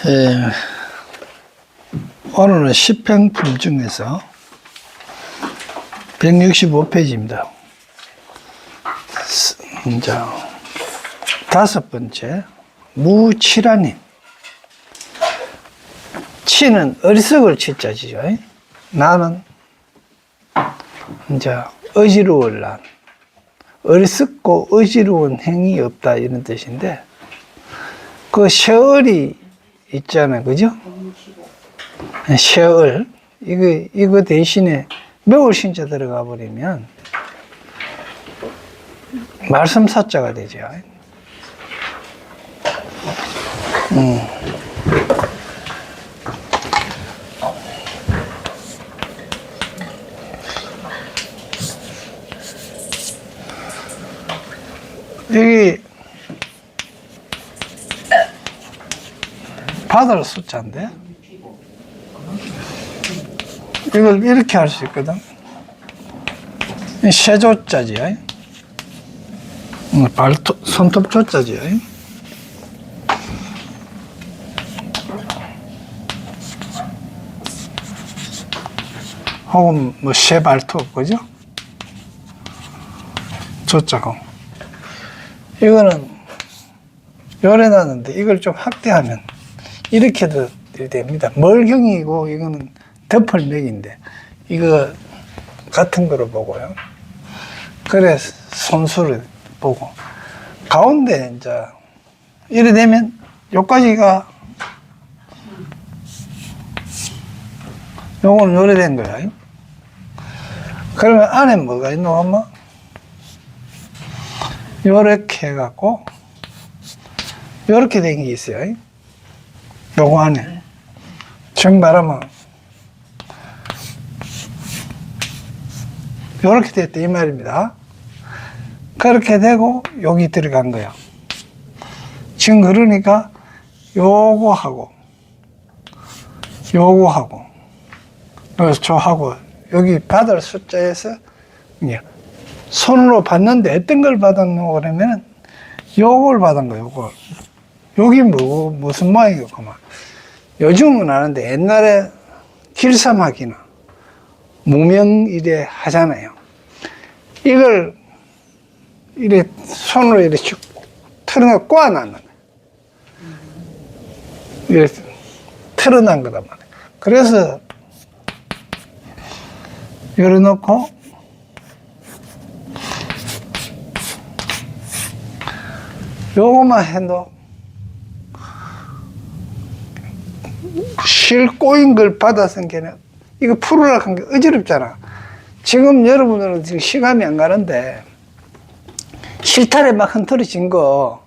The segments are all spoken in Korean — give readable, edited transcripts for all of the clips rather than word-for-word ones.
예, 오늘은 시평품 중에서 165페이지입니다. 이제 다섯 번째, 무치라님. 치는 어리석을 치자지요. 나는 이제 어지러울 난, 어리석고 어지러운 행위 없다, 이런 뜻인데, 그 셔얼이 있잖아요, 그죠? 셔얼. 이거 대신에 매울 신자 들어가 버리면 말씀 사자가 되죠. 여기 받을 숫자인데 이걸 이렇게 할 수 있거든. 세조자지. 손톱 조자지. 혹은 뭐 세발톱, 그죠? 조자고. 이거는 요래놨는데 이걸 좀 확대하면 이렇게도 됩니다. 멀경이고 이거는 덮을맥인데 이거 같은 거로 보고요. 그래 손수를 보고 가운데 이제 이래 되면 요까지가 요거는 요래 된 거야. 그러면 안에 뭐가 있노 엄마? 요렇게 해갖고 요렇게 된 게 있어요. 요거 안에 정 말하면 요렇게 됐다 이 말입니다. 그렇게 되고 여기 들어간 거야. 지금 그러니까 요거하고 요거하고 그래서 저하고 여기 받을 숫자에서 손으로 받는데 어떤 걸 받았노 그러면 요걸 받은 거야. 요걸. 여기 무슨 모양이겠구만. 요즘은 아는데 옛날에 길삼하기나 무명 이래 하잖아요. 이걸 이래 손으로 이렇게 쭉 틀어놓고 꼬아놨는 거야. 이렇게 틀어난 거단 말이야. 그래서 열어놓고 요거만 해도 실 꼬인 걸 받아서 이거 풀으라고 한 게 어지럽잖아. 지금 여러분들은 지금 시간이 안 가는데 실타래 막 흔들어진 거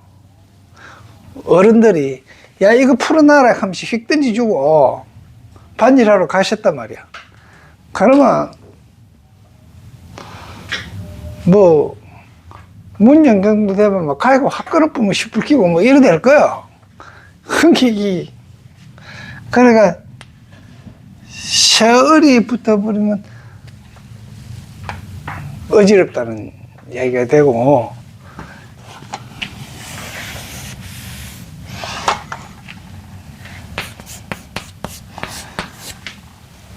어른들이 야 이거 풀어놔라 하면서 휙 던져주고 반일하러 가셨단 말이야. 그러면 뭐 문 연경도 되면 막 가이고 확 끊어보면 시불 끼고 뭐 이래 될 거야. 흥기기. 그러니까 셔얼이 붙어버리면 어지럽다는 얘기가 되고,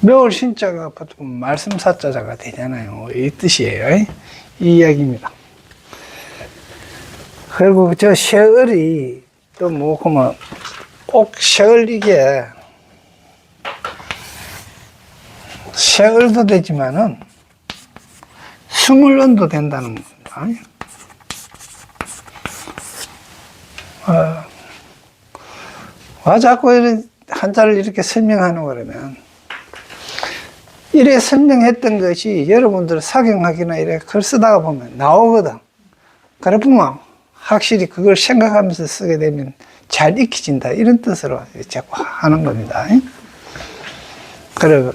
매월 신자가 보통 말씀 사자가 되잖아요. 이 뜻이에요. 이 이야기입니다. 그리고 저 셔얼이 또 뭐, 그러면 꼭 셔얼 이게 셔얼도 되지만은 스물언도 된다는 겁니다. 와 자꾸 이렇게 한자를 이렇게 설명하는 거라면 이래 설명했던 것이 여러분들 사경학이나 이래 글 쓰다가 보면 나오거든. 그래 보면 확실히 그걸 생각하면서 쓰게 되면 잘 익혀진다, 이런 뜻으로 자꾸 하는 겁니다. 그래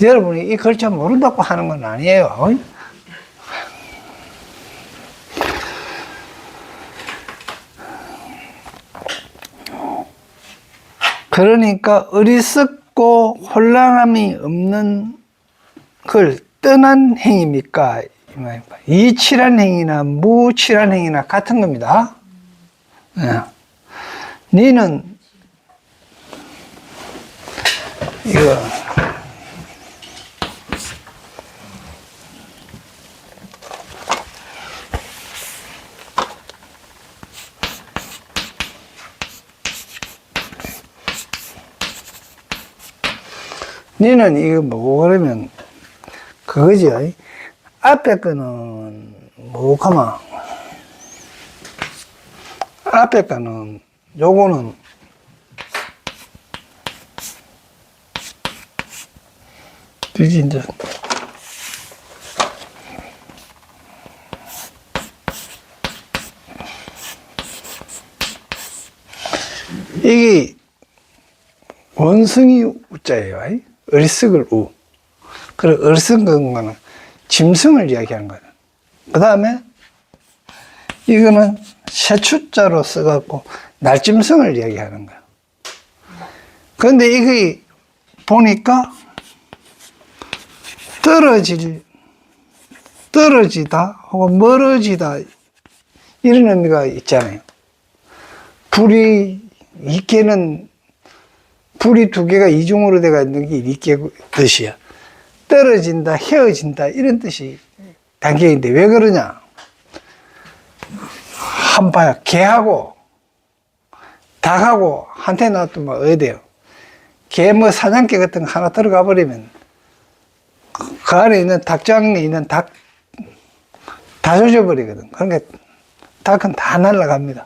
여러분이 이 글자 모른다고 하는 건 아니에요. 그러니까 어리석고 혼란함이 없는 걸 떠난 행위입니까? 이치란 행위나 무치란 행위나 같은 겁니다. 네. 니는 이거 니는 이거 뭐고 그러면 그거지. 앞에 거는 뭐가마 앞에 거는 요거는 뒤지 이제 이게 원숭이 우자예요. 어리석을 우. 그리고 어리석은 거는 짐승을 이야기하는 거예요. 그 다음에 이거는 새추자로 써갖고 날짐승을 이야기하는 거예요. 그런데 이게 보니까 떨어지다 혹은 멀어지다 이런 의미가 있잖아요. 불이 이개는 불이 두 개가 이중으로 돼가 있는 게 이개 뜻이야. 떨어진다, 헤어진다 이런 뜻이 단계인데 왜 그러냐? 한번 봐요. 개하고 닭하고 한테 놔두면 어디 돼요? 개 뭐 사냥개 같은 거 하나 들어가 버리면 그 안에 있는 닭장에 있는 닭 다 조져버리거든. 그러니까 닭은 다 날아갑니다.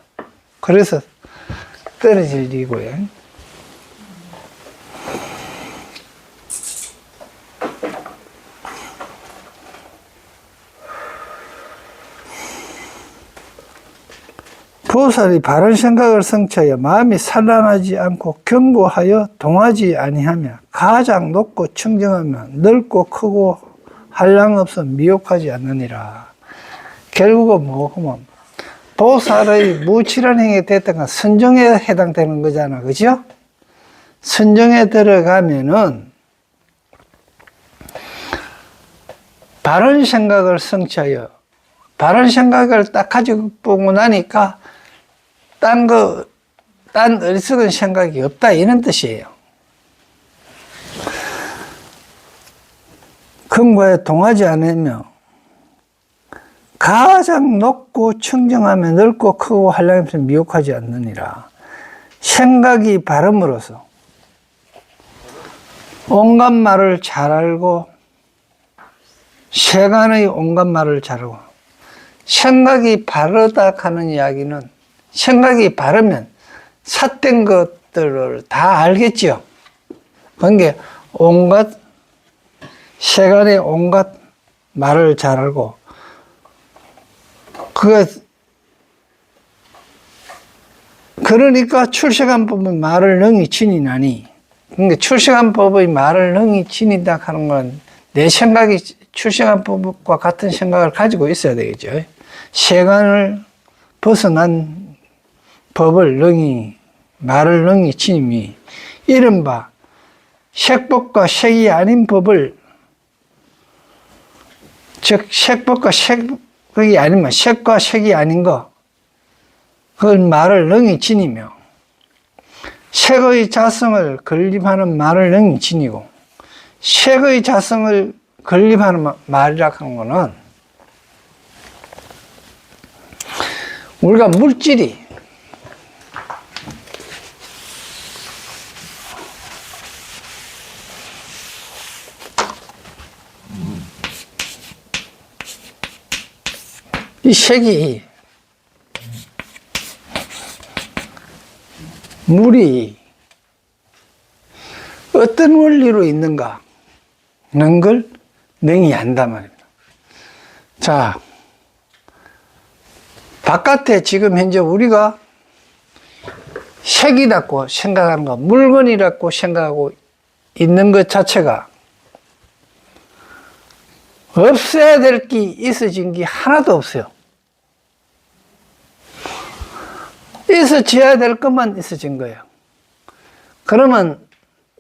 그래서 떨어질 일이고요. 보살이 바른 생각을 성취하여 마음이 산란하지 않고 견고하여 동하지 아니하며 가장 높고 청정하며 넓고 크고 한량 없어 미혹하지 않느니라. 결국은 뭐고 보살의 무칠한 행위에 됐던 건 선정에 해당되는 거잖아. 그죠? 선정에 들어가면은 바른 생각을 성취하여 바른 생각을 딱 가지고 보고 나니까 딴 어리석은 생각이 없다 이런 뜻이에요. 근거에 동하지 않으며 가장 높고 청정하며 넓고 크고 한량없어 미혹하지 않느니라. 생각이 바름으로써 온갖 말을 잘 알고 세간의 온갖 말을 잘 알고 생각이 바르다 하는 이야기는 생각이 바르면 삿된 것들을 다 알겠죠. 그러니까 온갖 세간의 온갖 말을 잘 알고 그러니까 출세간 법의 말을 능히 지니나니 그러니까 출세간 법의 말을 능히 지닌다 하는 건 내 생각이 출세간 법과 같은 생각을 가지고 있어야 되겠죠. 세간을 벗어난 법을 능히 말을 능히 지님이 이른바 색법과 색이 아닌 법을 즉 색법과 색이 아니면 색과 색이 아닌 거 그걸 말을 능히 지니며 색의 자성을 건립하는 말을 능히 지니고 색의 자성을 건립하는 말이라 하는 거는 우리가 물질이 이 색이 물이 어떤 원리로 있는가 하는 걸 능히 안단 말입니다. 자, 바깥에 지금 현재 우리가 색이라고 생각하는 거, 물건이라고 생각하고 있는 것 자체가 없어야 될 게 있어진 게 하나도 없어요. 있어져야 될 것만 있어진 거예요. 그러면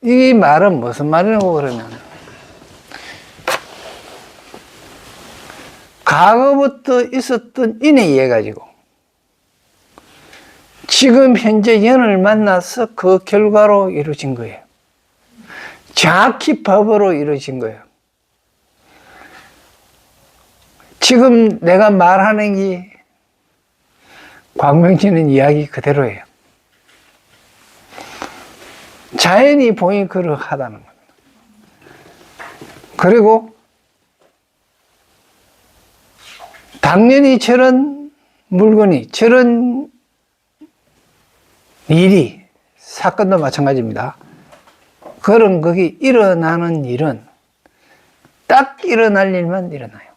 이 말은 무슨 말이라고 그러면 과거부터 있었던 인에 의해 가지고 지금 현재 연을 만나서 그 결과로 이루어진 거예요. 정확히 법으로 이루어진 거예요. 지금 내가 말하는 게 광명지는 이야기 그대로예요. 자연이 보니 그러하다는 겁니다. 그리고 당연히 저런 물건이, 저런 일이, 사건도 마찬가지입니다. 그런 거기 일어나는 일은 딱 일어날 일만 일어나요.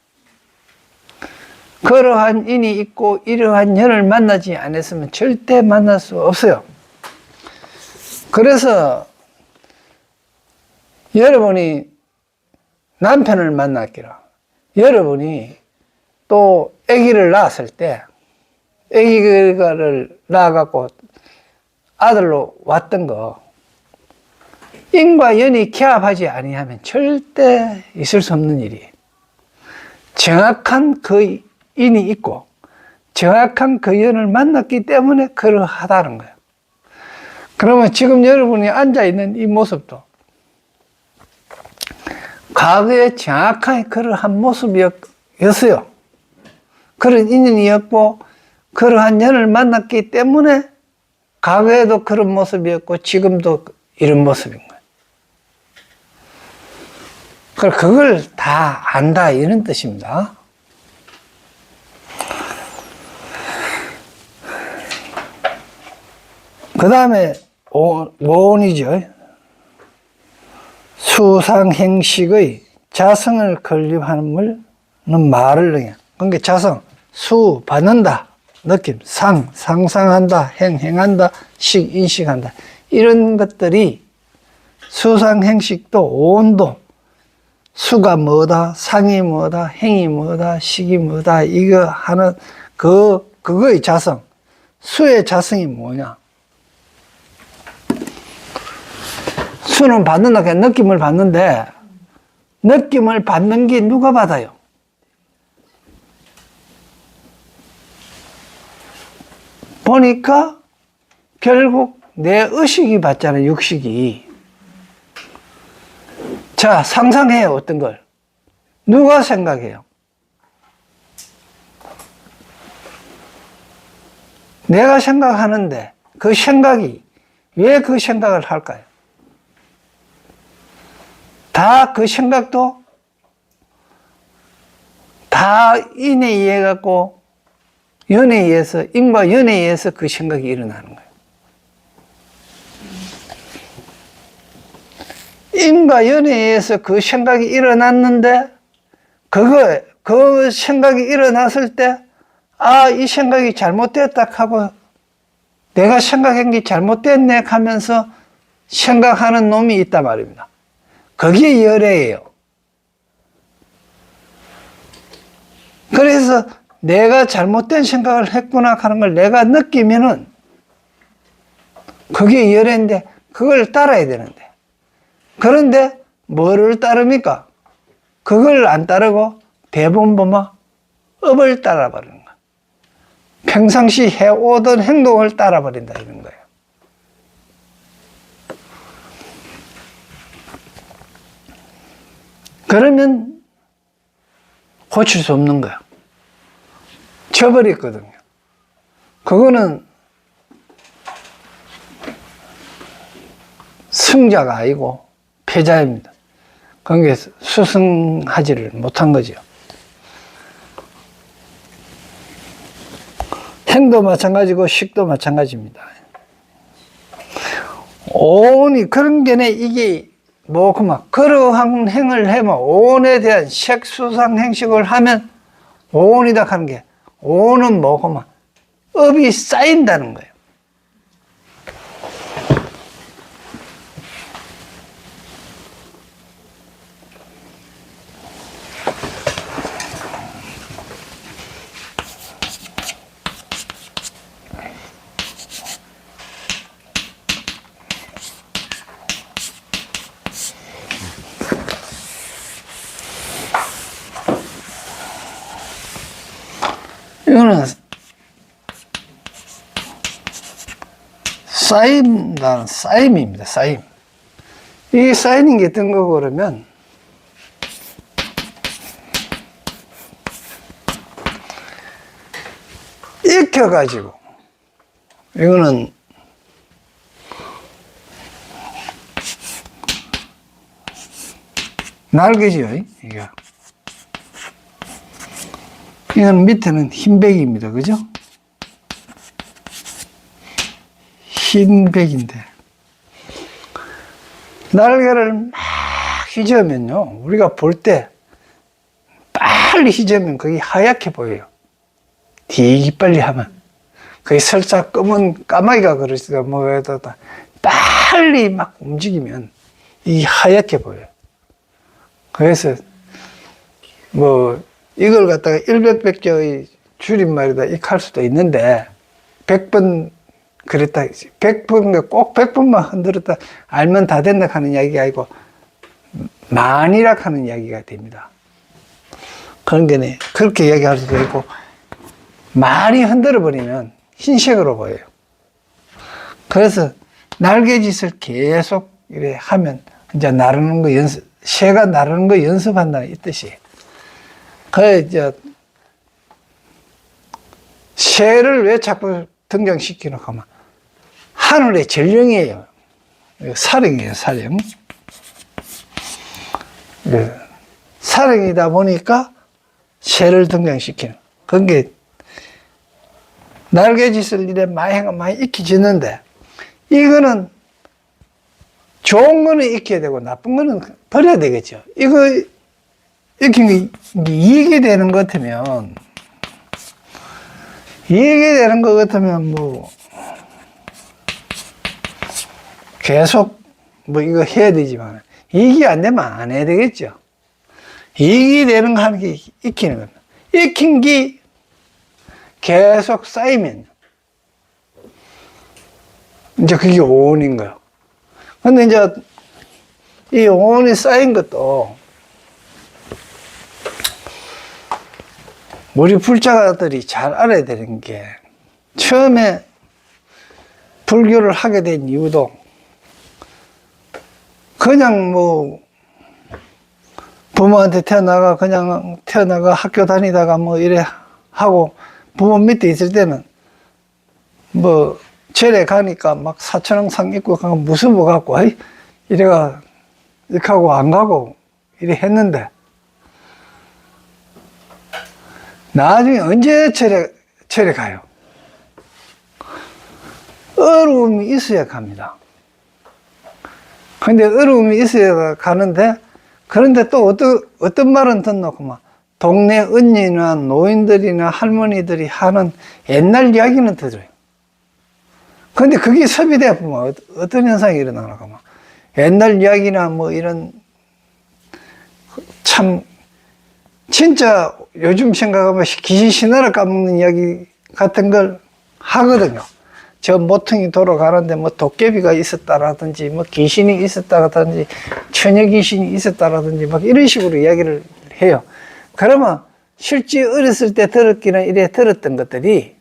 그러한 인이 있고 이러한 년을 만나지 않았으면 절대 만날 수 없어요. 그래서 여러분이 남편을 만났기라, 여러분이 또 아기를 낳았을 때, 아기를 낳아갖고 아들로 왔던 거, 인과 연이 결합하지 아니하면 절대 있을 수 없는 일이에요. 정확한 그 인이 있고 정확한 그 연을 만났기 때문에 그러하다는 거예요. 그러면 지금 여러분이 앉아있는 이 모습도 과거에 정확하게 그러한 모습이었어요. 그런 인연이었고 그러한 연을 만났기 때문에 과거에도 그런 모습이었고 지금도 이런 모습인 거예요. 그걸 다 안다 이런 뜻입니다. 그 다음에 오온이죠. 수상행식의 자성을 건립하는 말을 능해. 그러니까 자성, 수, 받는다, 느낌, 상상한다, 행한다, 인식한다. 이런 것들이 수상행식도 오온도 수가 뭐다, 상이 뭐다, 행이 뭐다, 식이 뭐다, 이거 하는 그거의 자성. 수의 자성이 뭐냐? 수는 받는다, 그냥 느낌을 받는데, 느낌을 받는 게 누가 받아요? 보니까 결국 내 의식이 받잖아요, 육식이. 자, 상상해요, 어떤 걸. 누가 생각해요? 내가 생각하는데 그 생각이 왜 그 생각을 할까요? 다 그 생각도 다 인에 의해 갖고 연에 의해서, 인과 연에 의해서 그 생각이 일어나는 거예요. 인과 연에 의해서 그 생각이 일어났는데, 그 생각이 일어났을 때, 아, 이 생각이 잘못됐다 하고, 내가 생각한 게 잘못됐네 하면서 생각하는 놈이 있단 말입니다. 그게 열애예요. 그래서 내가 잘못된 생각을 했구나 하는 걸 내가 느끼면은 그게 열애인데 그걸 따라야 되는데, 그런데 뭐를 따릅니까? 그걸 안 따르고 대부분 보면 업을 따라버리는 거야. 평상시 해오던 행동을 따라버린다 이런 거예요. 그러면 고칠 수 없는 거야. 쳐버렸거든요. 그거는 승자가 아니고 패자입니다. 그게 수승하지를 못한 거죠. 행도 마찬가지고 식도 마찬가지입니다. 오온이 그런 게네. 이게 뭐구만, 그러한 행을 하면 오온에 대한 색수상 행식을 하면 오온이다 하는 게, 오온은 뭐구만, 업이 쌓인다는 거예요. 이거는 쌓임입니다. 쌓임. 이게 쌓이는 게 어떤 거고 그러면 익혀가지고 이거는 날개지요. 이게 이건 밑에는 흰백입니다. 그죠? 흰백인데 날개를 막 휘저으면요, 우리가 볼 때 빨리 휘저으면 그게 하얗게 보여요. 되게 빨리 하면 그게 살짝 검은 까마귀가 그러시다 뭐에다 빨리 막 움직이면 이게 하얗게 보여요. 그래서 뭐 이걸 갖다가 일백백저의 줄임말이다 이렇게 할 수도 있는데 100번 그랬다 100번 꼭 100번만 흔들었다 알면 다 된다 하는 이야기가 아니고 만이라 하는 이야기가 됩니다. 그런 게 그렇게 이야기할 수도 있고 많이 흔들어 버리면 흰색으로 보여요. 그래서 날개짓을 계속 이래 하면 이제 나르는 거 연습, 새가 나르는 거 연습한다는 이 뜻이. 그 이제 새를 왜 자꾸 등장시키노 하면 하늘의 전령이에요. 사령이에요, 사령. 사령이다 보니까 새를 등장시키는. 그게 날개짓을 이래 많이 익혀지는데 이거는 좋은 거는 익혀야 되고 나쁜 거는 버려야 되겠죠. 이거 익힌 게 이익이 되는 것 같으면 뭐 계속 뭐 이거 해야 되지만 이익이 안 되면 안 해야 되겠죠. 이익이 되는 거 하는 게 익히는 겁니다. 익힌 게 계속 쌓이면 이제 그게 오온인 거예요. 근데 이제 이 오온이 쌓인 것도 우리 불자가들이 잘 알아야 되는 게 처음에 불교를 하게 된 이유도 그냥 뭐 부모한테 그냥 태어나가 학교 다니다가 뭐 이래 하고 부모 밑에 있을 때는 뭐 절에 가니까 막 사천왕상 입고 가고 무슨 뭐 갖고 이래가 이렇게 하고 안 가고 이래 했는데 나중에 언제 절에 가요? 어려움이 있어야 갑니다. 근데 어려움이 있어야 가는데 그런데 또 어떤 말은 듣노? 막 동네 언니나 노인들이나 할머니들이 하는 옛날 이야기는 들어요. 근데 그게 섭이돼 보면 어떤 현상이 일어나나 막 옛날 이야기나 뭐 이런 참 진짜 요즘 생각하면 귀신 신화를 까먹는 이야기 같은 걸 하거든요. 저 모퉁이 돌아가는데 뭐 도깨비가 있었다라든지 뭐 귀신이 있었다라든지 처녀 귀신이 있었다라든지 막 이런 식으로 이야기를 해요. 그러면 실제 어렸을 때 들었기는 이래 들었던 것들이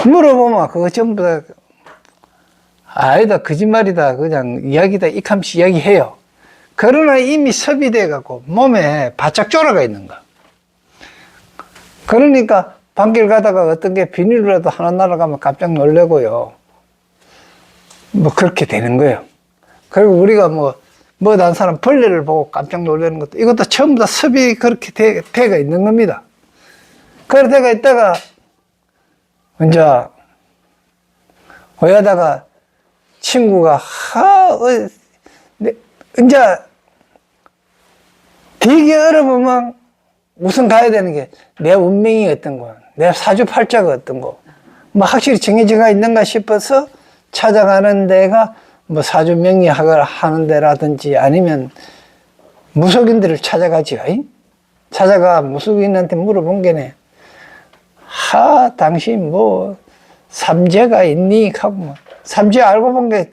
물어보면 그거 전부 다 아니다 거짓말이다 그냥 이야기다 이캄시 이야기해요. 그러나 이미 섭이돼 갖고 몸에 바짝 졸아가 있는 거야. 그러니까 밤길 가다가 어떤 게 비닐이라도 하나 날아가면 깜짝 놀래고요. 뭐 그렇게 되는 거예요. 그리고 우리가 뭐 난 사람 벌레를 보고 깜짝 놀라는 것도 이것도 전부 다 섭이 그렇게 돼가 있는 겁니다. 그래 돼가 있다가 이제 거기다가 친구가 이제 되게 어려우면 우선 가야 되는 게 내 운명이 어떤 거, 내 사주팔자가 어떤 거, 뭐 확실히 정해져가 있는가 싶어서 찾아가는 데가 뭐 사주 명리하는 데라든지 아니면 무속인들을 찾아가지요. 찾아가 무속인한테 물어본 게네. 당신 뭐 삼재가 있니? 하고 뭐 삼재 알고 본 게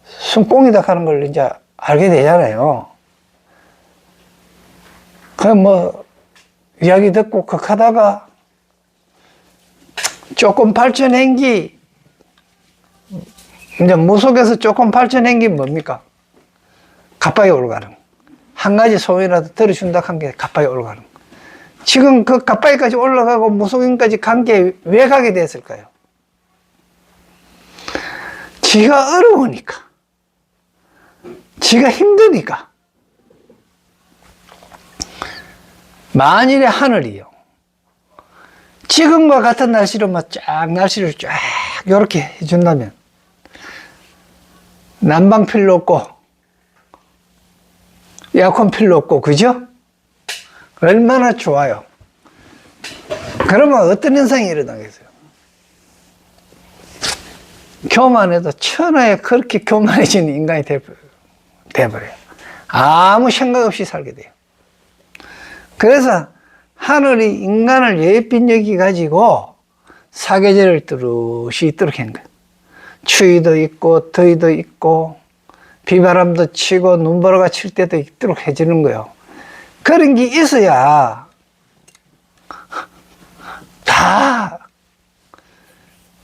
숨꽁이다 하는 걸 이제 알게 되잖아요. 그럼 뭐 이야기 듣고 극하다가 조금 발전한 게 이제 무속에서 조금 발전한 게 뭡니까? 가빠이 올라가는. 한 가지 소원이라도 들어준다 한 게 가빠이 올라가는. 지금 그 가빠이까지 올라가고 무속인까지 간 게 왜 가게 됐을까요? 지가 어려우니까. 지가 힘드니까. 만일에 하늘이요. 지금과 같은 날씨로 날씨를 쫙 이렇게 해준다면 난방 필요 없고 에어컨 필요 없고 그죠? 얼마나 좋아요. 그러면 어떤 현상이 일어나겠어요? 교만해도 천하에 그렇게 교만해지는 인간이 돼버려요. 아무 생각 없이 살게 돼요. 그래서 하늘이 인간을 예빛 여기 가지고 사계절을 뚜렷이 있도록 하는 거예요. 추위도 있고 더위도 있고 비바람도 치고 눈보라가 칠 때도 있도록 해주는 거예요. 그런 게 있어야 다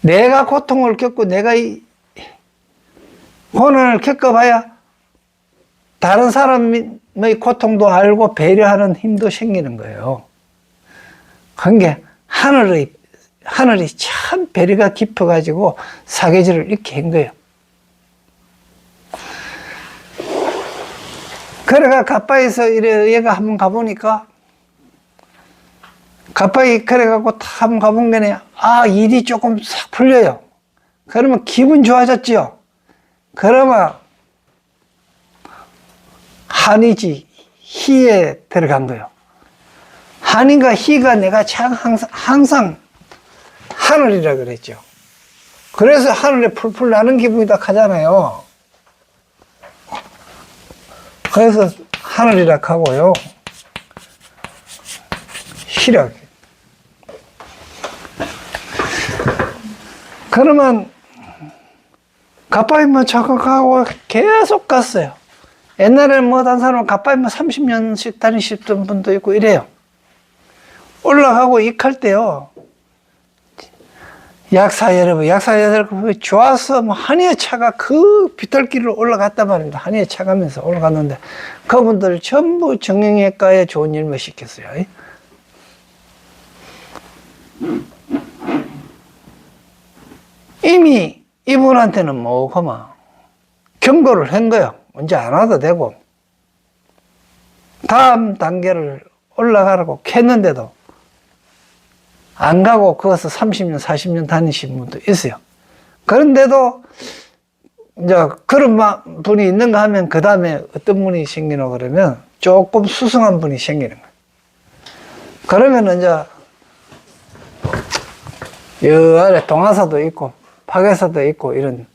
내가 고통을 겪고 내가 이 고난을 겪어봐야 다른 사람의 고통도 알고 배려하는 힘도 생기는 거예요. 그게 하늘이 참 배려가 깊어가지고 사계절을 이렇게 한 거예요. 그래가 가빠이서 얘가 한번 가보니까 가빠이 그래갖고 다 한번 가본 게네. 일이 조금 싹 풀려요. 그러면 기분 좋아졌죠. 그러면 한이지 희에 들어간 거예요. 한이가 희가 내가 참 항상 하늘이라 그랬죠. 그래서 하늘에 풀풀 나는 기분이다 하잖아요. 그래서 하늘이라 하고요. 희라. 그러면 가빠이만 착각하고 계속 갔어요. 옛날에는 다른 사람은 가빠이만 30년씩 다니시던 분도 있고 이래요. 올라가고 익할 때요. 약사 여러분 좋아서 한의에 차가 그 비탈길을 올라갔단 말입니다. 한의에 차가면서 올라갔는데 그분들 전부 정형외과에 좋은 일만 시켰어요. 이미 이분한테는 경고를 한 거예요. 언제 안 와도 되고 다음 단계를 올라가라고 했는데도 안 가고 거기서 30년, 40년 다니신 분도 있어요. 그런데도 이제 그런 분이 있는가 하면 그 다음에 어떤 분이 생기노 그러면 조금 수승한 분이 생기는 거예요. 그러면 이제 여 아래 동화사도 있고 파괴사도 있고 이런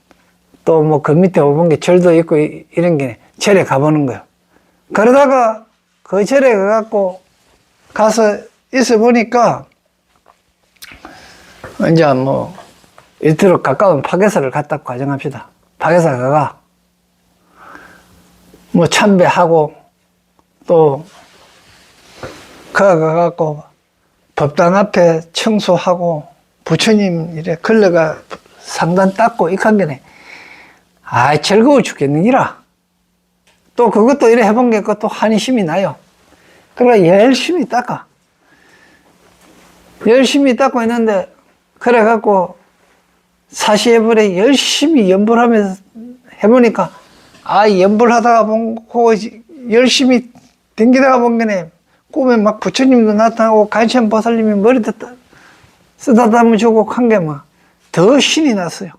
또 그 밑에 5번개 절도 있고 이런 게 절에 가보는 거예요. 그러다가 그 절에 가서 있어 보니까 이제 이토록 가까운 파괴사를 갔다고 가정합시다. 파괴사 가가 참배하고 또 가갖고 법당 앞에 청소하고 부처님 이래 걸러가 상단 닦고 이칸 게네. 즐거워 죽겠느니라. 또 그것도 이래 해본 게 또 한이 힘이 나요. 그러니까 열심히 닦아. 열심히 닦고 있는데 그래갖고 사시해버려 열심히 연불하면서 해보니까 연불하다가 보고 열심히 댕기다가 본 게네. 꿈에 부처님도 나타나고 간시암보살님이 머리도 쓰다듬어 주고 한 게 더 신이 났어요.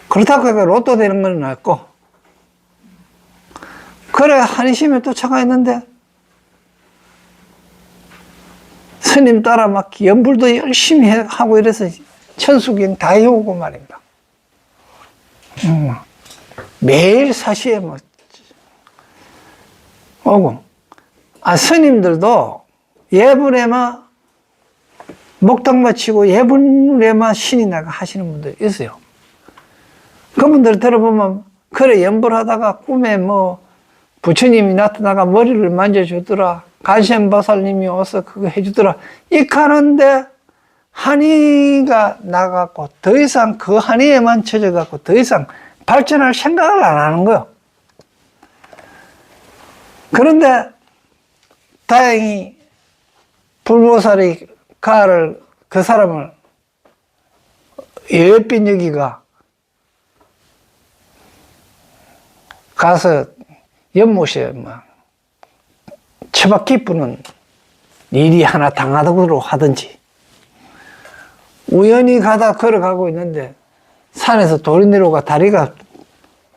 그렇다고 해서 로또 되는 건 없고 그래 한심에 쫓아가 스님 따라 연불도 열심히 하고 이래서 천수경 다 해오고 말입니다. 매일 사시에 오고 스님들도 예불에만 목탁 마치고 예불에만 신이 나가 하시는 분들 있어요. 그분들 들어보면 그래 연불하다가 꿈에 부처님이 나타나가 머리를 만져주더라. 간시암보살님이 와서 그거 해주더라. 이카는데 한의가 나갖고 더 이상 그 한의에만 쳐져갖고 더 이상 발전할 생각을 안 하는 거예요. 그런데 다행히 불보살이 가를 그 사람을 여윳빛 여기가 가서 연못에 막 처박히 뿌는 일이 하나 당하도록 하든지, 우연히 가다 걸어가고 있는데 산에서 돌이 내려오가 다리가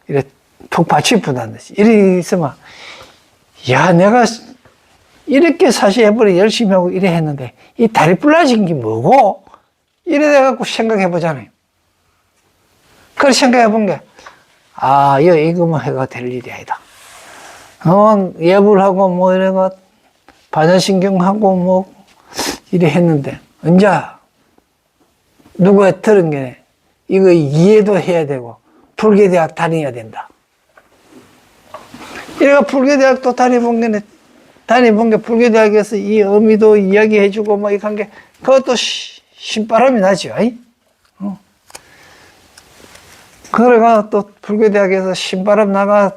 이렇게 푹 받치 부다듯이 이래 있으면, 야, 내가 이렇게 사시해버리 열심히 하고 이래 했는데 이 다리 불라진 게 뭐고? 이래 돼갖고 생각해 보잖아요. 그걸 생각해 본 게, 아, 이거 뭐 해가 될 일이 아니다. 예불하고 뭐 이래가 반야신경하고 뭐 이래 했는데, 언제 누가 들은 게 이거 이해도 해야 되고 불교대학 다녀야 된다. 이래가 불교대학도 다녀본 게 불교대학에서 이 의미도 이야기해주고 뭐 이렇게 한 게, 그것도 신바람이 나죠. 그래가 또 불교대학에서 신바람 나가,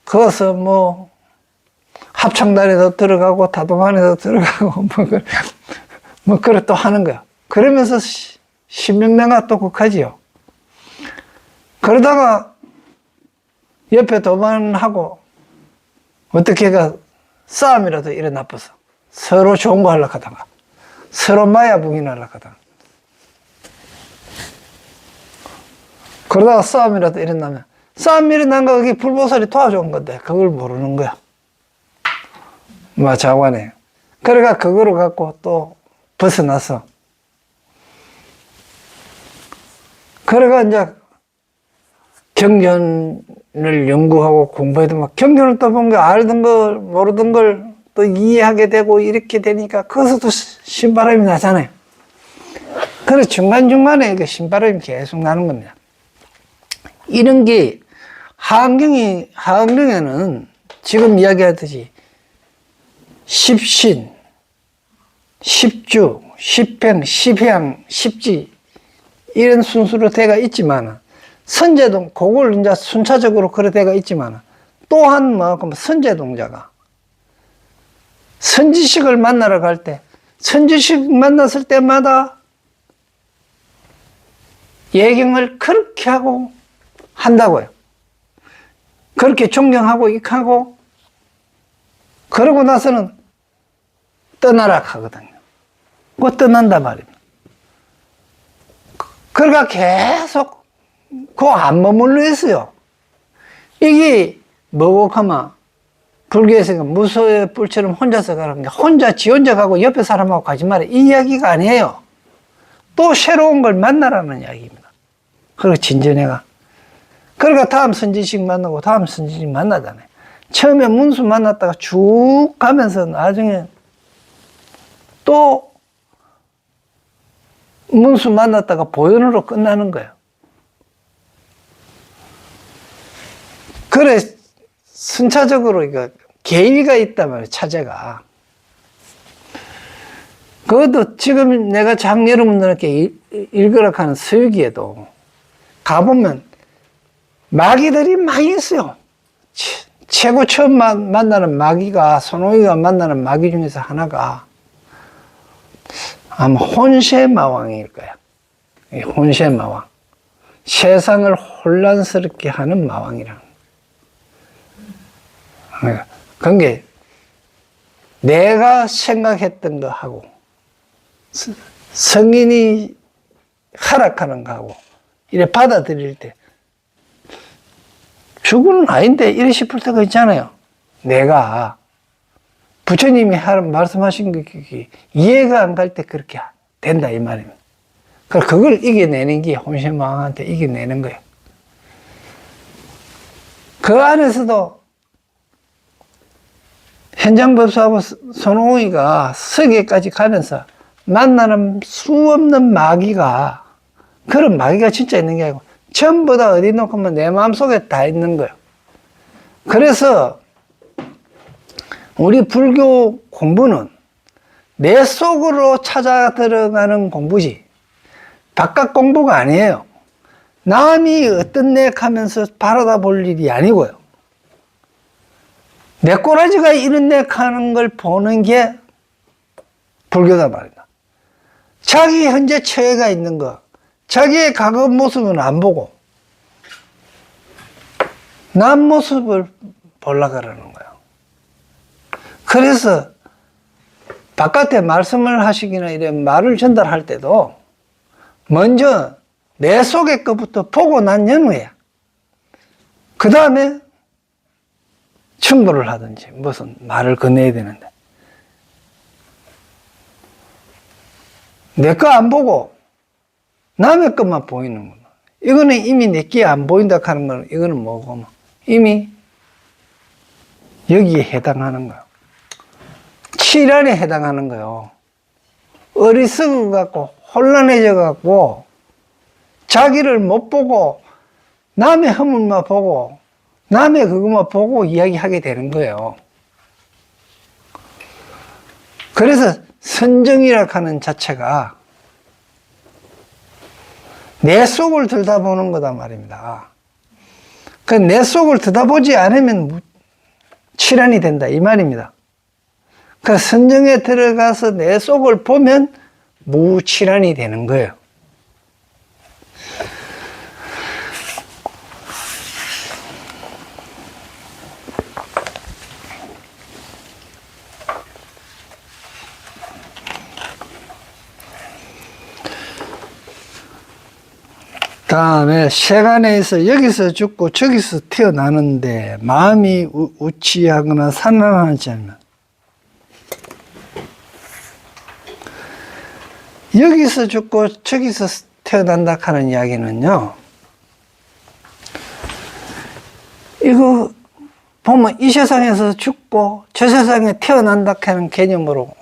거기서 뭐 합창단에도 들어가고 다도반에도 들어가고 뭐 그래 또 하는 거야. 그러면서 신명나가 또 극하지요. 그러다가 옆에 도반하고 어떻게가 싸움이라도 일어나버서 서로 좋은 거 하려고 하다가 서로 마야붕이나 하려고 하다가, 그러다가 싸움이라도 일어나면, 싸움이 일어난 거 그게 불보살이 도와준 건데 그걸 모르는 거야. 자관에. 그래가 그거를 갖고 또 벗어나서, 그래가 이제 경전을 연구하고 공부해도 막 경전을 떠본 거, 알던 걸 모르던 걸 또 이해하게 되고 이렇게 되니까 거기서도 신바람이 나잖아요. 그래서 중간중간에 그 신바람이 계속 나는 겁니다. 이런 게 하안경에는 지금 이야기하듯이 십신, 십주, 십행, 십향, 십지 이런 순수로 돼가 있지만, 선제동, 그걸 이제 순차적으로 그래 돼가 있지만, 또한 선제동자가 선지식을 만나러 갈 때, 선지식 만났을 때마다 예경을 그렇게 하고 한다고요. 그렇게 존경하고 익하고, 그러고 나서는 떠나라 하거든요. 그 떠난단 말입니다. 그러니까 계속 안 머물러 있어요. 이게 뭐고 하면 불교에서 무소의 뿔처럼 혼자서 가는 게, 혼자 지 혼자 가고 옆에 사람하고 가지 말아, 이 이야기가 아니에요. 또 새로운 걸 만나라는 이야기입니다. 그리고 진전해가. 그러니까 다음 선지식 만나고 다음 선지식 만나잖아요. 처음에 문수 만났다가 쭉 가면서 나중에 또 문수 만났다가 보연으로 끝나는 거예요. 그래, 순차적으로 이거 계위가 있단 말이에요, 차제가. 그것도 지금 내가 여러분들께 읽으라고 하는 서유기에도 가보면 마귀들이 많이 있어요. 최고 처음 만나는 마귀가, 손오이가 만나는 마귀 중에서 하나가 아마 혼세마왕일 거야. 혼세마왕. 세상을 혼란스럽게 하는 마왕이라는. 그게 내가 생각했던 거하고 성인이 허락하는 거하고 이래 받아들일 때 죽은 아닌데 이래 싶을 때가 있잖아요. 내가 부처님이 말씀하신 게 이해가 안 갈 때 그렇게 된다 이 말입니다. 그걸 이겨내는 게 혼신마왕한테 이겨내는 거예요. 그 안에서도 현장법사하고 손오이가 서계까지 가면서 만나는 수 없는 마귀가, 그런 마귀가 진짜 있는 게 아니고 전부 다 어디 놓고 보면 내 마음속에 다 있는 거예요. 그래서 우리 불교 공부는 내 속으로 찾아 들어가는 공부지 바깥 공부가 아니에요. 남이 어떤 내 하면서 바라다 볼 일이 아니고요. 내 꼬라지가 이런 내 하는 걸 보는 게 불교다 말이다. 자기 현재 처해가 있는 거, 자기의 과거 모습은 안 보고 남 모습을 보려고 그러는 거예요. 그래서 바깥에 말씀을 하시기나 이런 말을 전달할 때도 먼저 내 속의 것부터 보고 난 연후에 그 다음에 충고를 하든지 무슨 말을 건네야 되는데 내 거 안 보고 남의 것만 보이는구나. 이거는 이미 내 게 안 보인다 하는 거는 이거는 뭐고 이미 여기에 해당하는 거예요. 치란에 해당하는 거예요. 어리석어 갖고 혼란해져 갖고 자기를 못 보고 남의 허물만 보고 남의 그것만 보고 이야기하게 되는 거예요. 그래서 선정이라 하는 자체가 내 속을 들여다보는 거다 말입니다. 그 내 속을 들여다보지 않으면 치란이 된다 이 말입니다. 그 선정에 들어가서 내 속을 보면 무치란이 되는 거예요. 다음에 세간에서 여기서 죽고 저기서 태어나는데 마음이 우치하거나 산란하지 않으면 여기서 죽고 저기서 태어난다 하는 이야기는요, 이거 보면 이 세상에서 죽고 저 세상에 태어난다 하는 개념으로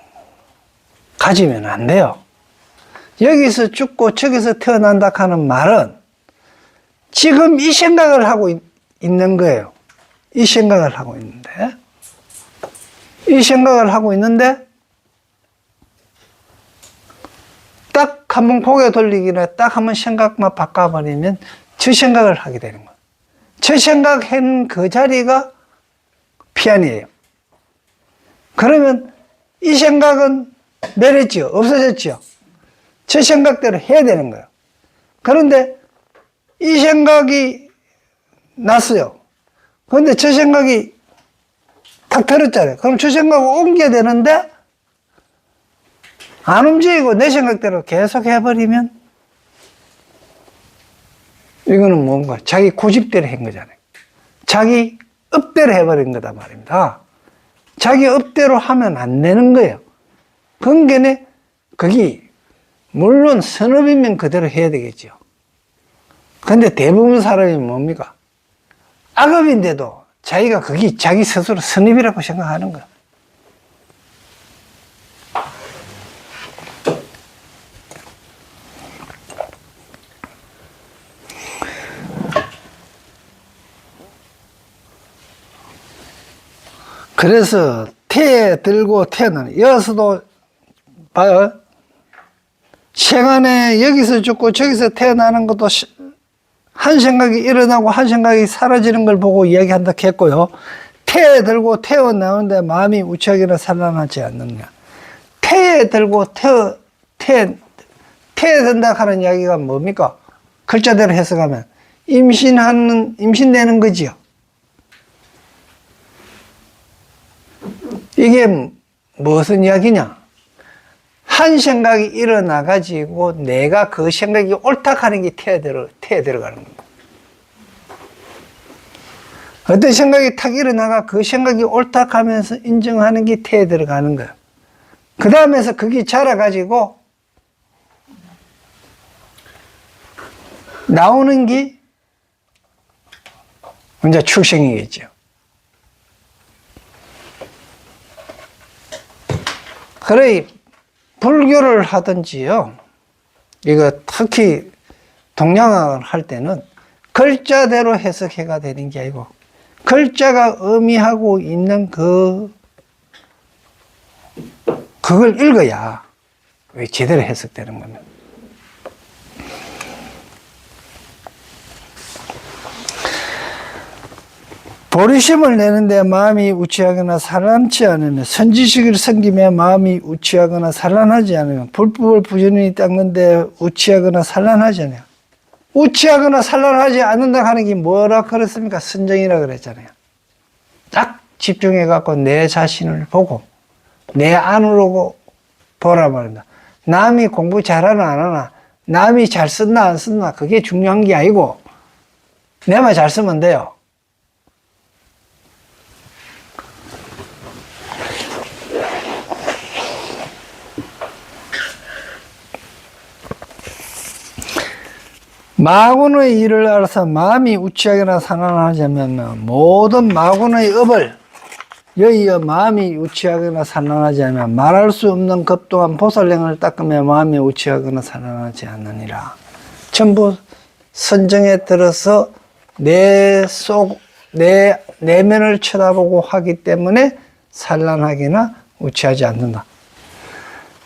가지면 안 돼요. 여기서 죽고 저기서 태어난다 하는 말은 지금 이 생각을 하고 있는 거예요. 이 생각을 하고 있는데, 이 생각을 하고 있는데, 딱 한번 고개 돌리기나 딱 한번 생각만 바꿔버리면 저 생각을 하게 되는 거예요. 저 생각한 그 자리가 피안이에요. 그러면 이 생각은 멸했죠. 없어졌죠. 저 생각대로 해야 되는 거예요. 그런데 이 생각이 났어요. 그런데 저 생각이 탁 들었잖아요. 그럼 저 생각을 옮겨야 되는데 안 움직이고 내 생각대로 계속 해버리면 이거는 뭔가 자기 고집대로 한 거잖아요. 자기 업대로 해버린 거다 말입니다. 자기 업대로 하면 안 되는 거예요. 그게 거기 물론 선업이면 그대로 해야 되겠죠. 근데 대부분 사람이 뭡니까? 악업인데도 자기가 그게 자기 스스로 선입이라고 생각하는 거야. 그래서 태에 들고 태어나는, 여기서도 봐요. 생안에 여기서 죽고 저기서 태어나는 것도 한 생각이 일어나고 한 생각이 사라지는 걸 보고 이야기한다 했고요. 태에 들고 태어나오는데 마음이 우체하기나 산란하지 않느냐. 태에 들고 태에 든다 하는 이야기가 뭡니까? 글자대로 해석하면 임신되는 거지요. 이게 무슨 이야기냐? 한 생각이 일어나 가지고 내가 그 생각이 옳다 하는 게 태에 들어가는 겁니다. 어떤 생각이 탁 일어나가 그 생각이 옳다 하면서 인정하는 게 태에 들어가는 거예요. 그 다음에서 그게 자라 가지고 나오는 게 이제 출생이겠죠. 그래 불교를 하든지요, 이거 특히 동양학을 할 때는 글자대로 해석해가 되는 게 아니고 글자가 의미하고 있는 그 그걸 읽어야 제대로 해석되는 겁니다. 보리심을 내는데 마음이 우치하거나 산란치 않으면, 선지식을 섬기며 마음이 우치하거나 산란하지 않으면, 불법을 부지런히 닦는데 우치하거나 산란하지 않아요. 우치하거나 산란하지 않는다 하는 게 뭐라 그랬습니까? 선정이라 그랬잖아요. 딱 집중해 갖고 내 자신을 보고 내 안으로 보라 말입니다. 남이 공부 잘하나 안 하나, 남이 잘 썼나 안 썼나, 그게 중요한 게 아니고 내만 잘 쓰면 돼요. 마군의 일을 알아서 마음이 우치하거나 산란하자면 모든 마군의 업을 여의어 마음이 우치하거나 산란하지 않으면 말할 수 없는 급동한 보살랭을 닦으며 마음이 우치하거나 산란하지 않느니라. 전부 선정에 들어서 내 내면을 쳐다보고 하기 때문에 산란하기나 우치하지 않는다.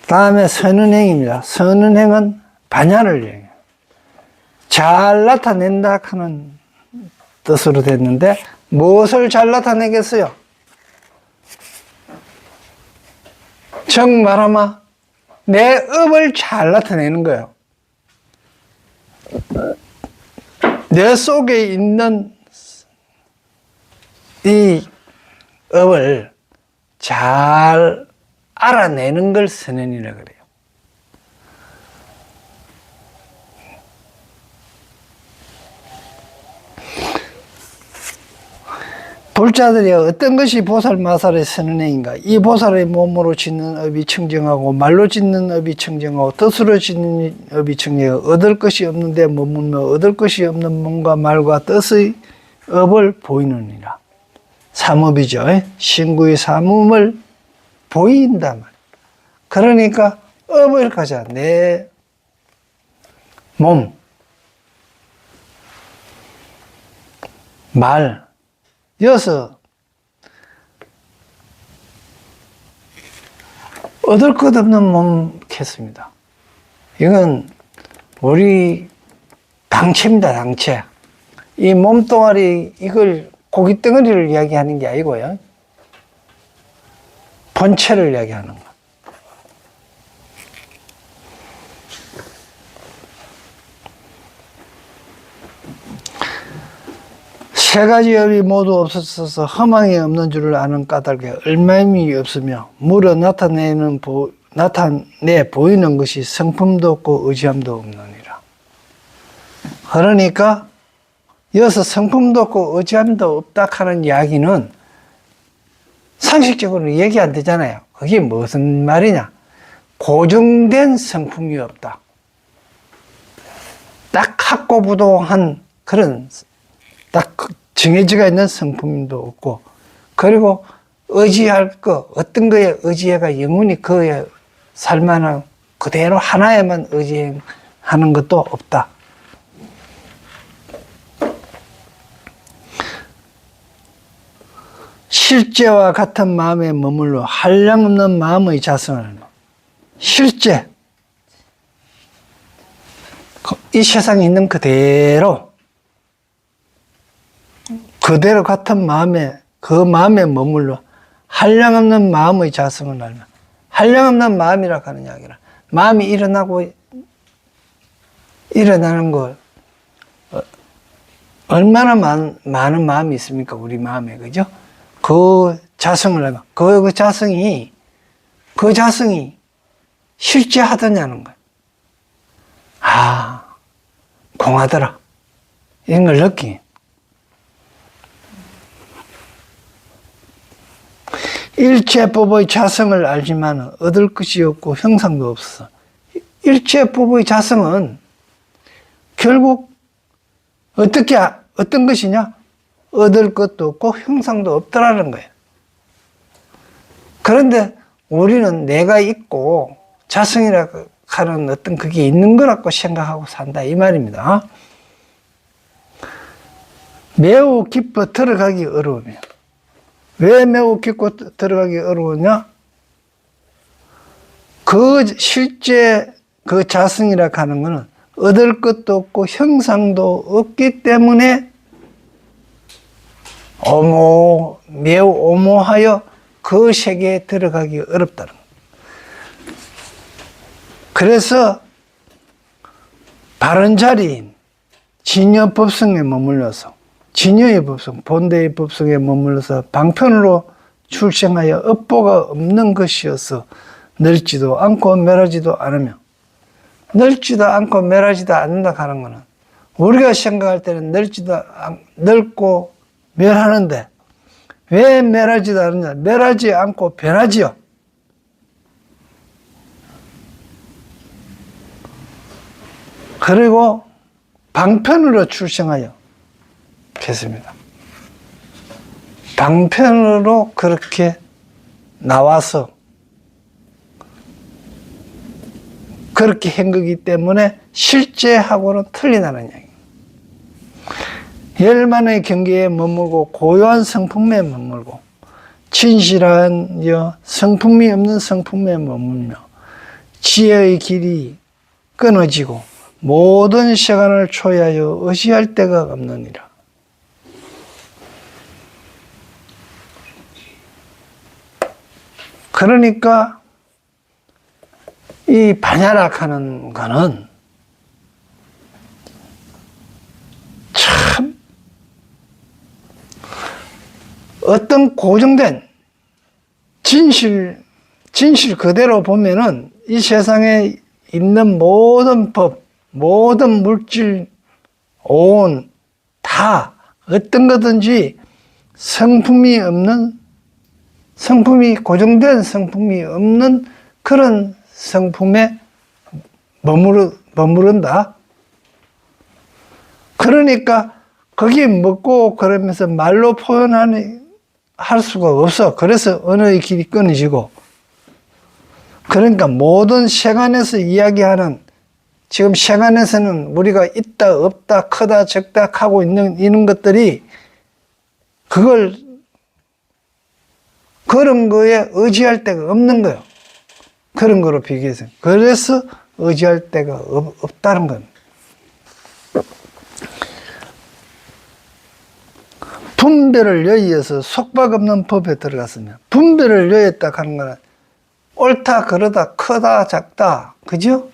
다음에 선은행입니다. 선은행은 반야를 얘기해요. 잘 나타낸다 하는 뜻으로 됐는데 무엇을 잘 나타내겠어요? 정 말하마 내 업을 잘 나타내는 거예요. 내 속에 있는 이 업을 잘 알아내는 걸 선언이라 그래요. 불자들이 어떤 것이 보살마살의 선언행인가? 이 보살의 몸으로 짓는 업이 청정하고 말로 짓는 업이 청정하고 뜻으로 짓는 업이 청정하고 얻을 것이 없는데 머물며 얻을 것이 없는 몸과 말과 뜻의 업을 보이느니라. 삼업이죠. 신구의 삼음을 보인다 말이야. 그러니까 업을 가자. 내 몸, 말, 여서 얻을 것 없는 몸 겠습니다. 이건 우리 당체입니다. 당체. 이 몸뚱아리 이걸 고깃덩어리를 이야기하는 게 아니고요. 본체를 이야기하는 거. 세 가지 업이 모두 없어서 허망이 없는 줄을 아는 까닭에 얼마임이 없으며 무려 나타내 보이는 것이 성품도 없고 의지함도 없느니라. 그러니까 여기서 성품도 없고 의지함도 없다 하는 이야기는 상식적으로 얘기 안 되잖아요. 그게 무슨 말이냐? 고정된 성품이 없다. 딱 학고부동한 그런 딱 정해지가 있는 성품도 없고, 그리고 의지할 거, 어떤 거에 의지해가 영원히 그에 살만한 그대로 하나에만 의지하는 것도 없다. 실제와 같은 마음에 머물러 한량없는 마음의 자성을, 실제, 이 세상에 있는 그대로 같은 마음에, 그 마음에 머물러 한량없는 마음의 자성을 알면, 한량없는 마음이라고 하는 이야기라. 마음이 일어나는 걸, 얼마나 많은 마음이 있습니까? 우리 마음에, 그죠? 그 자성을 알면, 그 자성이 실제하더냐는 거예요. 아, 공하더라. 이런 걸 느끼. 일체법의 자성을 알지만 얻을 것이 없고 형상도 없어. 일체법의 자성은 결국 어떤 것이냐? 얻을 것도 없고 형상도 없더라는 거예요. 그런데 우리는 내가 있고 자성이라고 하는 어떤 그게 있는 거라고 생각하고 산다 이 말입니다. 매우 깊어 들어가기 어려우며, 왜 매우 깊고 들어가기 어려우냐? 그 실제 그 자성이라 하는 것은 얻을 것도 없고 형상도 없기 때문에 매우 오모하여 그 세계에 들어가기 어렵다는 거예요. 그래서 바른 자리인 진여 법성에 머물러서, 진여의 법성, 본대의 법성에 머물러서 방편으로 출생하여 업보가 없는 것이어서 늙지도 않고 멸하지도 않으며, 늙지도 않고 멸하지도 않는다 하는 것은 우리가 생각할 때는 늙고 멸하는데 왜 멸하지도 않느냐? 멸하지 않고 변하지요. 그리고 방편으로 출생하여 했습니다. 방편으로 그렇게 나와서 그렇게 한 거기 때문에 실제하고는 틀리다는 이야기. 열만의 경계에 머물고 고요한 성품에 머물고 진실한 성품이 없는 성품에 머물며 지혜의 길이 끊어지고 모든 시간을 초회하여 의지할 데가 없느니라. 그러니까 이 반야락하는 거는 참 어떤 고정된 진실 그대로 보면은 이 세상에 있는 모든 법, 모든 물질, 온, 다 어떤 거든지 성품이 고정된 성품이 없는 그런 성품에 머무른다. 그러니까 거기에 먹고 그러면서 말로 할 수가 없어. 그래서 언어의 길이 끊어지고, 그러니까 모든 세간에서 이야기하는, 지금 세간에서는 우리가 있다 없다 크다 적다 하고 있는 이런 것들이 그런 거에 의지할 데가 없는 거예요. 그런 거로 비교해서. 그래서 의지할 데가 없다는 겁니다. 분별을 여의어서 속박 없는 법에 들어갔으면, 분별을 여의었다 하는 거는 옳다 그러다 크다 작다, 그죠?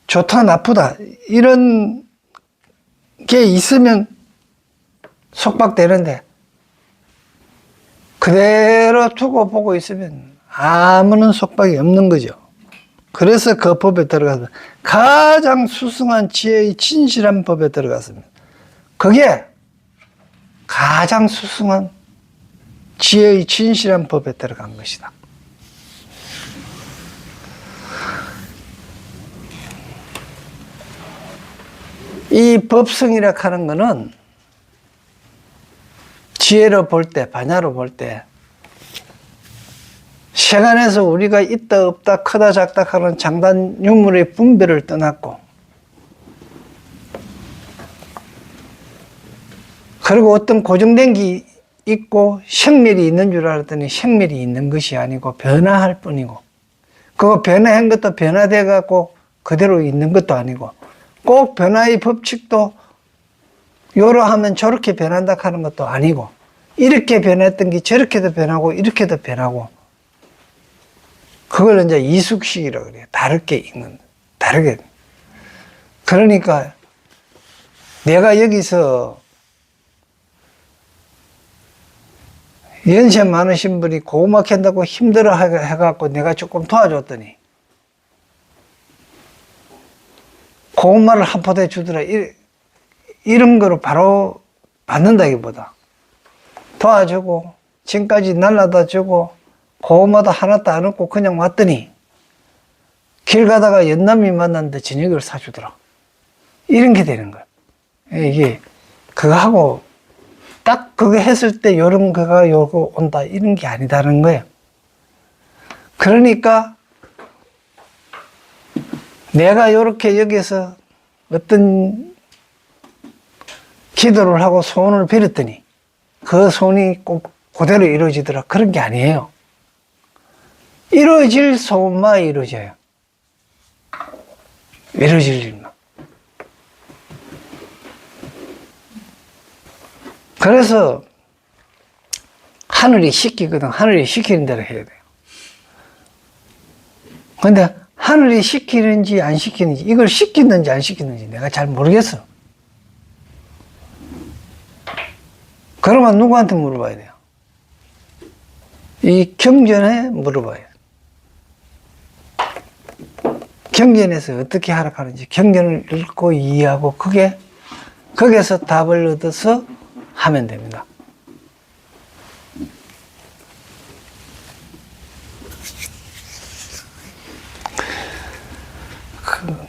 좋다 나쁘다 이런 게 있으면 속박되는데, 그대로 두고 보고 있으면 아무런 속박이 없는 거죠. 그래서 그 법에 들어가서 가장 수승한 지혜의 진실한 법에 들어갔습니다. 그게 가장 수승한 지혜의 진실한 법에 들어간 것이다. 이 법성이라 하는 것은 지혜로 볼 때, 반야로 볼 때, 세간에서 우리가 있다 없다 크다 작다 하는 장단 유물의 분별을 떠났고, 그리고 어떤 고정된 게 있고 생멸이 있는 줄 알았더니 생멸이 있는 것이 아니고 변화할 뿐이고, 그거 변화한 것도 변화돼 갖고 그대로 있는 것도 아니고, 꼭 변화의 법칙도 요러 하면 저렇게 변한다 하는 것도 아니고, 이렇게 변했던 게 저렇게도 변하고 이렇게도 변하고, 그걸 이제 이숙식이라고 그래요. 다르게. 그러니까 내가 여기서 연세 많으신 분이 고구마 캔다고 힘들어 해갖고 내가 조금 도와줬더니 고구마를 한 포대 주더라. 이런 거로 바로 받는다기보다 도와주고 지금까지 날라다 주고 고구마도 하나도 안 얻고 그냥 왔더니 길 가다가 연남이 만났는데 저녁을 사주더라. 이런 게 되는 거야. 이게 그거하고 딱 그거 했을 때 요런 거가 요거 온다 이런 게 아니다는 거예요. 그러니까 내가 요렇게 여기서 어떤 기도를 하고 소원을 빌었더니 그 소원이 꼭 그대로 이루어지더라. 그런 게 아니에요. 이루어질 소원만 이루어져요. 이루어질 일만. 그래서 하늘이 시키거든. 하늘이 시키는 대로 해야 돼요. 근데 하늘이 시키는지 안 시키는지, 이걸 시키는지 안 시키는지 내가 잘 모르겠어. 그러면 누구한테 물어봐야 돼요? 이 경전에 물어봐야 돼요. 경전에서 어떻게 하라 하는지 경전을 읽고 이해하고 거기에서 답을 얻어서 하면 됩니다.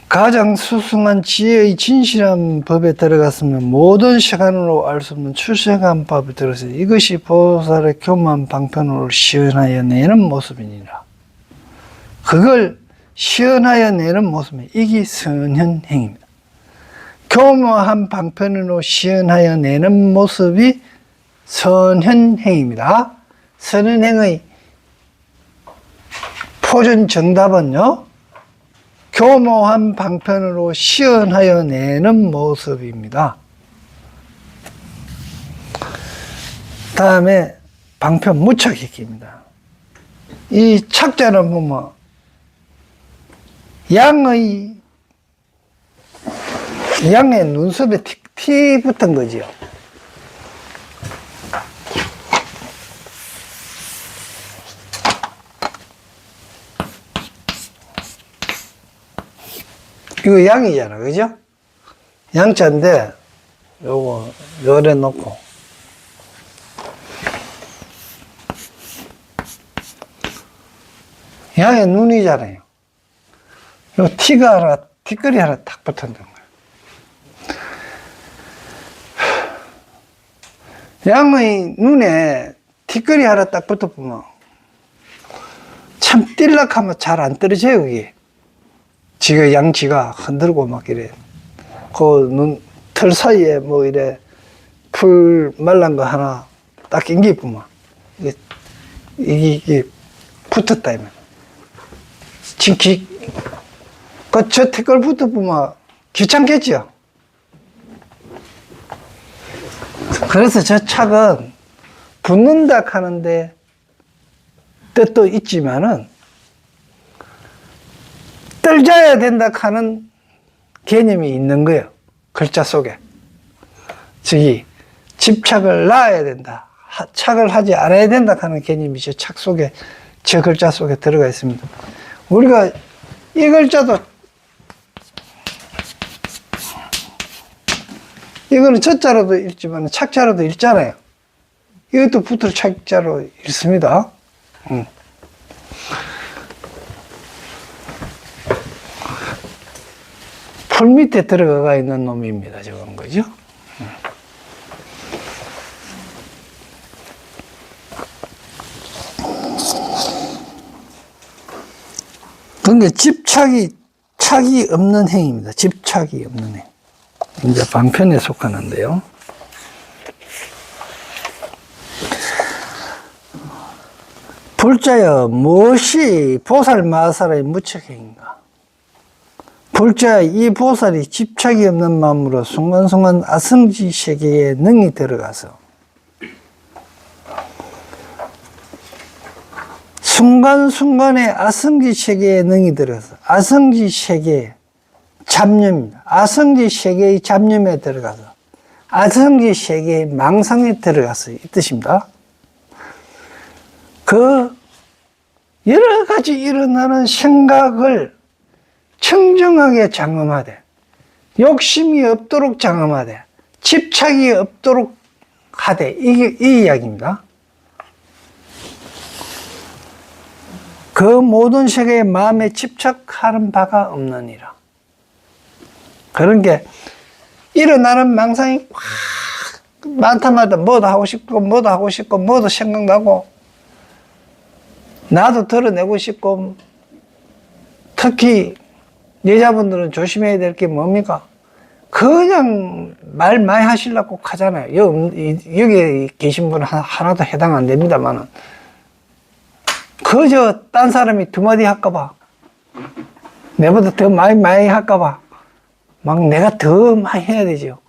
가장 수승한 지혜의 진실한 법에 들어갔으면 모든 시간으로 알 수 없는 출세한 법을 들어서 이것이 보살의 교만 방편으로 시연하여 내는 모습이니라. 그걸 시연하여 내는 모습이 이게 선현행입니다. 교묘한 방편으로 시연하여 내는 모습이 선현행입니다. 선현행의 표준 정답은요, 교묘한 방편으로 시연하여 내는 모습입니다. 다음에 방편 무착익입니다. 이 착자는 보면 양의 눈썹에 티 붙은 거지요. 이거 양이잖아, 그죠? 양자인데, 요거, 요래 놓고. 양의 눈이잖아요. 요 티끌이 하나 딱 붙었던 거예요. 양의 눈에 티끌이 하나 딱 붙어보면, 참 띨락하면 잘 안 떨어져요, 그게. 양지가 흔들고 막 이래. 그 털 사이에 뭐 이래 풀 말란 거 하나 딱 낑기쁘면 이게 붙었다 이면. 저 티끌 붙어보면 귀찮겠죠? 그래서 저 착은 붙는다 하는데 뜻도 있지만은 떨져야 된다 하는 개념이 있는 거예요. 글자 속에. 즉이 집착을 놔야 된다. 착을 하지 않아야 된다 하는 개념이 저 착 속에, 저 글자 속에 들어가 있습니다. 우리가 이 글자도, 이거는 저자로도 읽지만 착자로도 읽잖아요. 이것도 붙을 착자로 읽습니다. 풀 밑에 들어가 있는 놈입니다. 저건 거죠. 그러니까 착이 없는 행입니다. 집착이 없는 행. 이제 방편에 속하는데요. 불자여, 무엇이 보살 마살의 무척행인가? 불자 이 보살이 집착이 없는 마음으로 순간순간 아성지 세계에 능히 들어가서 순간순간에 아성지 세계에 능히 들어가서 아성지 세계 잡념입니다. 아성지 세계의 잡념에 들어가서 아성지 세계의 망상에 들어가서 이 뜻입니다. 그 여러 가지 일어나는 생각을 청정하게 장엄하되, 욕심이 없도록 장엄하되, 집착이 없도록 하되, 이게 이 이야기입니다. 그 모든 세계의 마음에 집착하는 바가 없느니라. 그런 게 일어나는 망상이 확 많다마다 뭐도 하고 싶고, 뭐도 하고 싶고, 뭐도 생각나고, 나도 드러내고 싶고, 특히 여자분들은 조심해야 될 게 뭡니까? 그냥 말 많이 하시려고 하잖아요. 여기 계신 분 하나도 해당 안 됩니다만은. 그저 딴 사람이 두 마디 할까봐, 내보다 더 많이 할까봐, 막 내가 더 많이 해야 되죠.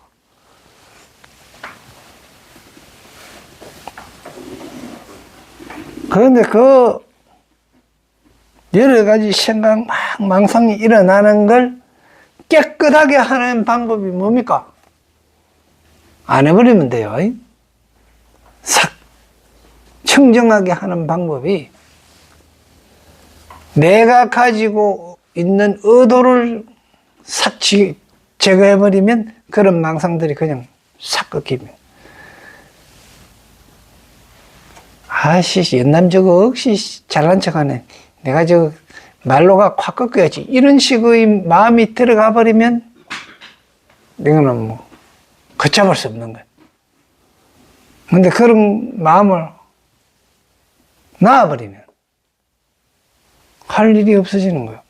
그런데 그 여러 가지 생각, 망상이 일어나는 걸 깨끗하게 하는 방법이 뭡니까? 안 해버리면 돼요. 싹 청정하게 하는 방법이, 내가 가지고 있는 의도를 싹 제거해버리면 그런 망상들이 그냥 싹 꺾입니다. 아씨, 연남 저거 역시 잘난 척하네. 내가 저 말로가 콱 꺾여야지. 이런 식의 마음이 들어가 버리면 이거는 뭐 걷잡을 수 없는 거예요. 근데 그런 마음을 놔버리면 할 일이 없어지는 거예요.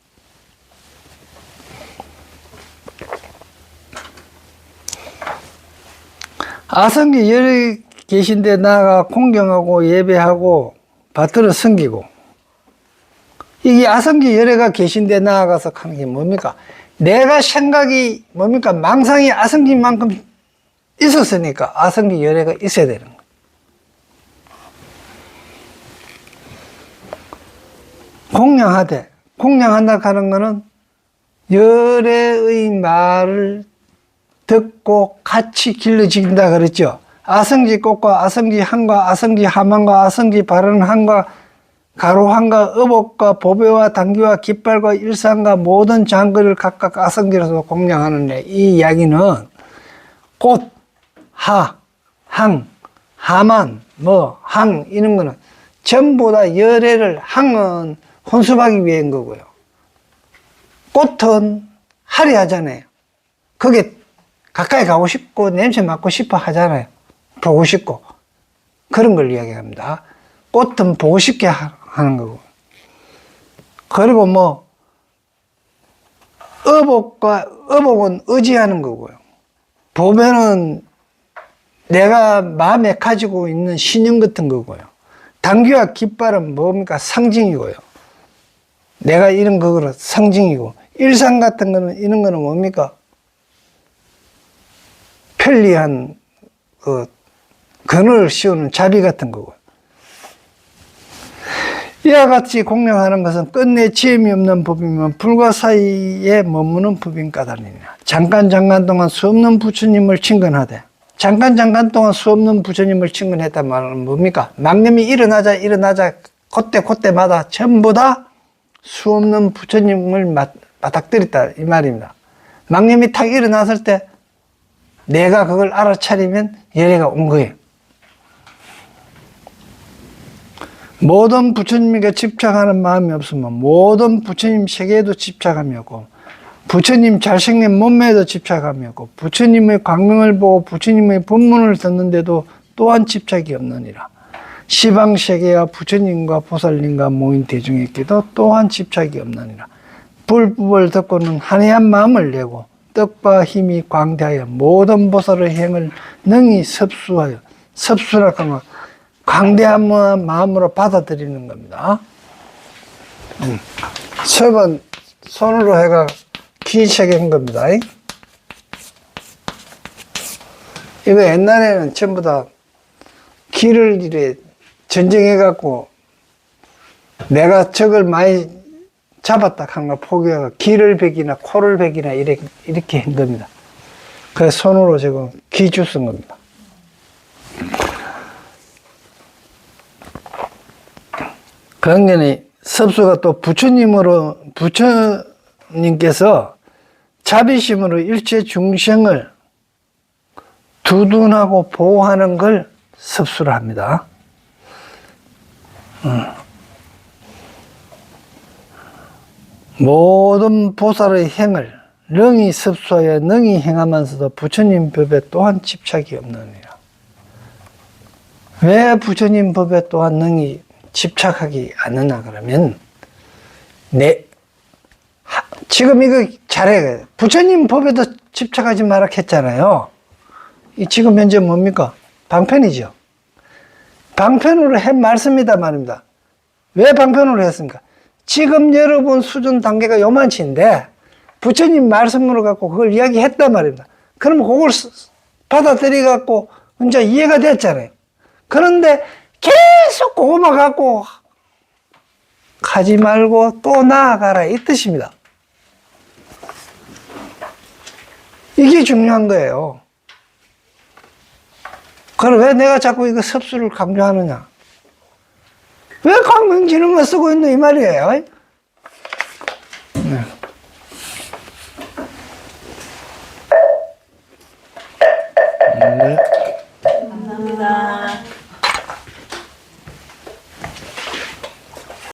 아성기 열이 계신데 나아가 공경하고 예배하고 받들어 섬기고, 이게 아성기 열애가 계신데 나아가서 하는 게 뭡니까? 내가 생각이 뭡니까? 망상이 아성기만큼 있었으니까 아성기 열애가 있어야 되는 거예요. 공양한다 하는 거는 열애의 말을 듣고 같이 길러진다 그랬죠. 아성지 꽃과 아성지 한과 아성지 하만과 아성지 바른 한과 가로한과 의복과 보배와 당기와 깃발과 일상과 모든 장거리를 각각 아성지로서 공양하는데, 이 이야기는 꽃, 항, 하만, 항 이런 거는 전부 다 열애를, 항은 혼수하기 위한 거고요. 꽃은 화려하잖아요. 그게 가까이 가고 싶고 냄새 맡고 싶어 하잖아요. 보고 싶고. 그런 걸 이야기합니다. 꽃은 보고 싶게 하는 거고. 그리고 의복은 의지하는 거고요. 보면은 내가 마음에 가지고 있는 신념 같은 거고요. 당귀와 깃발은 뭡니까? 상징이고요. 내가 이런 거로 상징이고, 일상 같은 거는, 이런 거는 뭡니까? 편리한 그늘을 씌우는 자비 같은 거고. 이와 같이 공양하는 것은 끝내 지음이 없는 법이면 불과 사이에 머무는 법인 까닭이냐. 잠깐 동안 수없는 부처님을 친근하되, 잠깐 동안 수없는 부처님을 친근했단 말은 뭡니까? 망념이 일어나자 그때마다 전부 다 수없는 부처님을 맞닥뜨렸다 이 말입니다. 망념이 탁 일어났을 때 내가 그걸 알아차리면 열애가 온 거예요. 모든 부처님에게 집착하는 마음이 없으면 모든 부처님 세계에도 집착함이 없고, 부처님 잘생긴 몸매에도 집착함이 없고, 부처님의 광명을 보고 부처님의 법문을 듣는데도 또한 집착이 없느니라. 시방세계와 부처님과 보살님과 모인 대중에게도 또한 집착이 없느니라. 불법을 듣고는 한해한 마음을 내고 뜻과 힘이 광대하여 모든 보살의 행을 능히 섭수라 하면 광대한 마음으로 받아들이는 겁니다. 섭은 손으로 해가 기체게 한 겁니다. 이거 옛날에는 전부 다 기를 이래 전쟁해갖고 내가 적을 많이 잡았다 하는 걸 포기하고 기를 베기나 코를 베기나 이렇게 한 겁니다. 그래서 손으로 지금 기주 쓴 겁니다. 그러니 섭수가 또 부처님께서 자비심으로 일체 중생을 두둔하고 보호하는 걸 섭수를 합니다. 모든 보살의 행을 능히 섭수하여 능히 행하면서도 부처님 법에 또한 집착이 없느니라. 왜 부처님 법에 또한 능히 집착하지 않느냐 그러면, 지금 이거 잘해. 부처님 법에도 집착하지 마라 했잖아요. 지금 현재 뭡니까? 방편이죠. 방편으로 한 말씀이다 말입니다. 왜 방편으로 했습니까? 지금 여러분 수준 단계가 요만치인데 부처님 말씀으로 갖고 그걸 이야기했단 말입니다. 그러면 그걸 받아들여 갖고 이제 이해가 됐잖아요. 그런데 계속 그거만 갖고 가지 말고 또 나아가라 이 뜻입니다. 이게 중요한 거예요. 그럼 왜 내가 자꾸 이거 섭수를 강조하느냐? 왜 강명진흥만 쓰고 있는 이 말이에요? 네.